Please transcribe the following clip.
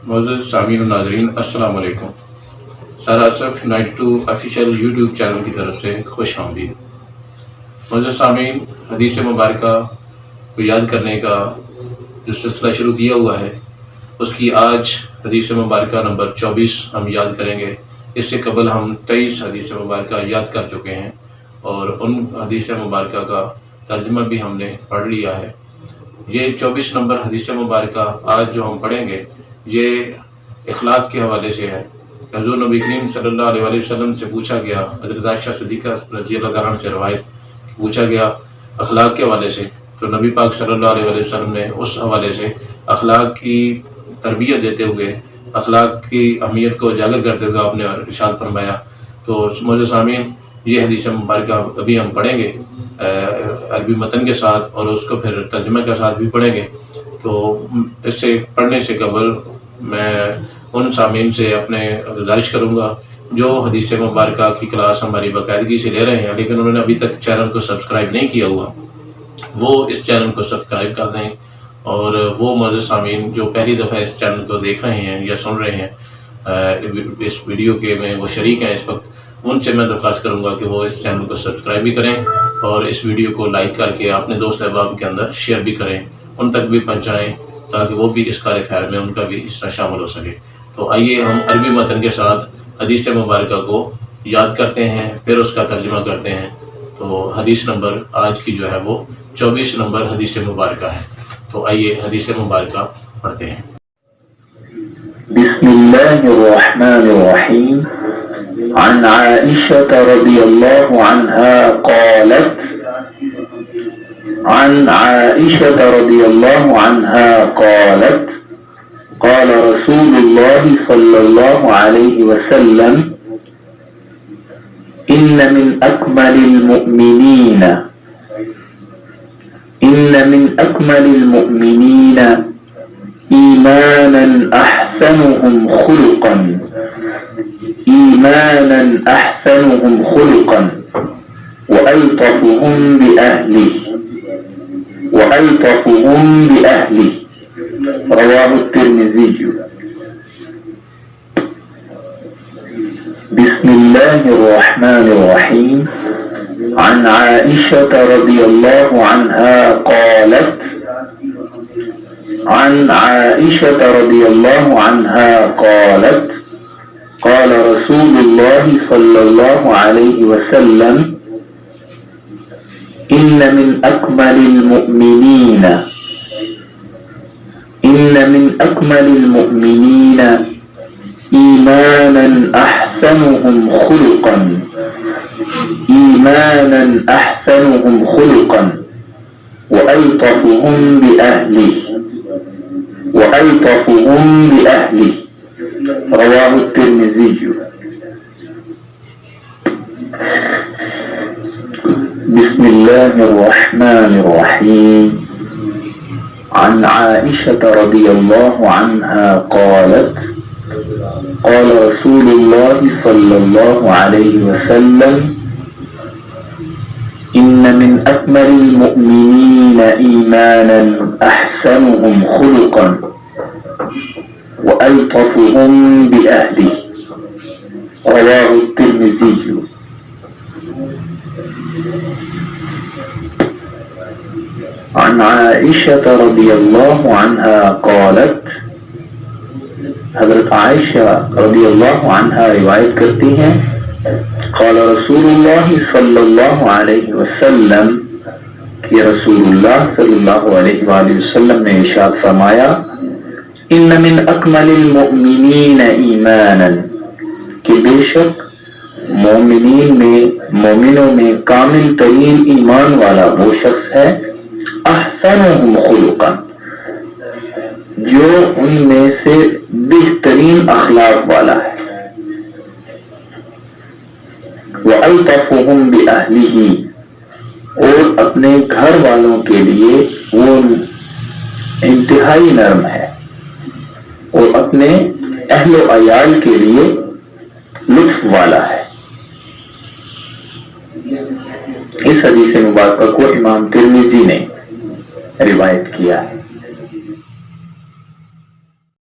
معزز سامعین و ناظرین، السلام علیکم۔ سارا صف 92 آفیشیل یوٹیوب چینل کی طرف سے خوش آمدید۔ معزز سامعین، حدیث مبارکہ کو یاد کرنے کا جو سلسلہ شروع کیا ہوا ہے، اس کی آج حدیث مبارکہ نمبر 24 ہم یاد کریں گے۔ اس سے قبل ہم 23 حدیث مبارکہ یاد کر چکے ہیں اور ان حدیث مبارکہ کا ترجمہ بھی ہم نے پڑھ لیا ہے۔ یہ 24 نمبر حدیث مبارکہ آج جو ہم پڑھیں گے، یہ اخلاق کے حوالے سے ہے۔ حضور نبی کریم صلی اللہ علیہ وسلم سے پوچھا گیا، حضرت عائشہ صدیقہ رضی اللہ تعالیٰ عنہ سے روایت پوچھا گیا اخلاق کے حوالے سے، تو نبی پاک صلی اللہ علیہ وسلم نے اس حوالے سے اخلاق کی تربیت دیتے ہوئے، اخلاق کی اہمیت کو اجاگر کرتے ہوئے آپ نے ارشاد فرمایا۔ تو معزز سامعین، یہ حدیث مبارکہ ابھی ہم پڑھیں گے عربی متن کے ساتھ، اور اس کو پھر ترجمہ کے ساتھ بھی پڑھیں گے۔ تو اس سے پڑھنے سے قبل میں ان سامعین سے اپنے گزارش کروں گا جو حدیث مبارکہ کی کلاس ہماری باقاعدگی سے لے رہے ہیں لیکن انہوں نے ابھی تک چینل کو سبسکرائب نہیں کیا ہوا، وہ اس چینل کو سبسکرائب کر دیں، اور وہ معزز سامعین جو پہلی دفعہ اس چینل کو دیکھ رہے ہیں یا سن رہے ہیں، اس ویڈیو کے میں وہ شریک ہیں اس وقت، ان سے میں درخواست کروں گا کہ وہ اس چینل کو سبسکرائب بھی کریں اور اس ویڈیو کو لائک کر کے اپنے دوست احباب کے اندر شیئر بھی کریں، ان تک بھی پہنچائیں تاکہ وہ بھی اس کار خیر میں ان کا بھی حصہ شامل ہو سکے۔ تو آئیے ہم عربی متن کے ساتھ حدیث مبارکہ کو یاد کرتے ہیں، پھر اس کا ترجمہ کرتے ہیں۔ تو حدیث نمبر آج کی جو ہے وہ 24 نمبر حدیث مبارکہ ہے۔ تو آئیے حدیث مبارکہ پڑھتے ہیں۔ بسم اللہ الرحمن الرحیم۔ عن عائشة رضی اللہ عنہا قالت عن عائشة رضی اللہ عنہا قالت قال رسول اللہ صلی اللہ علیہ وسلم ان من اکمل المؤمنین ایمانا احسنهم خلقا والطفهم بأهله رواه الترمذي۔ بسم الله الرحمن الرحيم۔ عن عائشة رضي الله عنها قالت قال رسول الله صلى الله عليه وسلم إن من أكمل المؤمنين إيمانا أحسنهم خلقا وألطفهم بأهله رواه الترمذي۔ بسم الله الرحمن الرحيم۔ عن عائشة رضي الله عنها قالت قال رسول الله صلى الله عليه وسلم إن من أكمل المؤمنين إيمانا أحسنهم خلقا وألطفهم بأهله رواه الترمذي۔ عن عائشة رضی اللہ عنہا قالت، حضرت عائشہ رضی اللہ عنہا روایت کرتی ہیں، قال رسول اللہ صلی اللہ علیہ وسلم کہ رسول اللہ صلی اللہ علیہ وآلہ وسلم نے ارشاد فرمایا، ان من اکمل المؤمنین ایمانا، کہ بے شک مومنوں میں کامل ترین ایمان والا وہ شخص ہے، احسنهم خلقا، جو ان میں سے بہترین اخلاق والا ہے، وَأَلْطَفُهُمْ بِأَهْلِهِ، اور اپنے گھر والوں کے لیے وہ انتہائی نرم ہے، اور اپنے اہل و عیال کے لیے لطف والا ہے۔ اس حدیث مبارکہ کو امام ترمذی نے روایت کیا ہے۔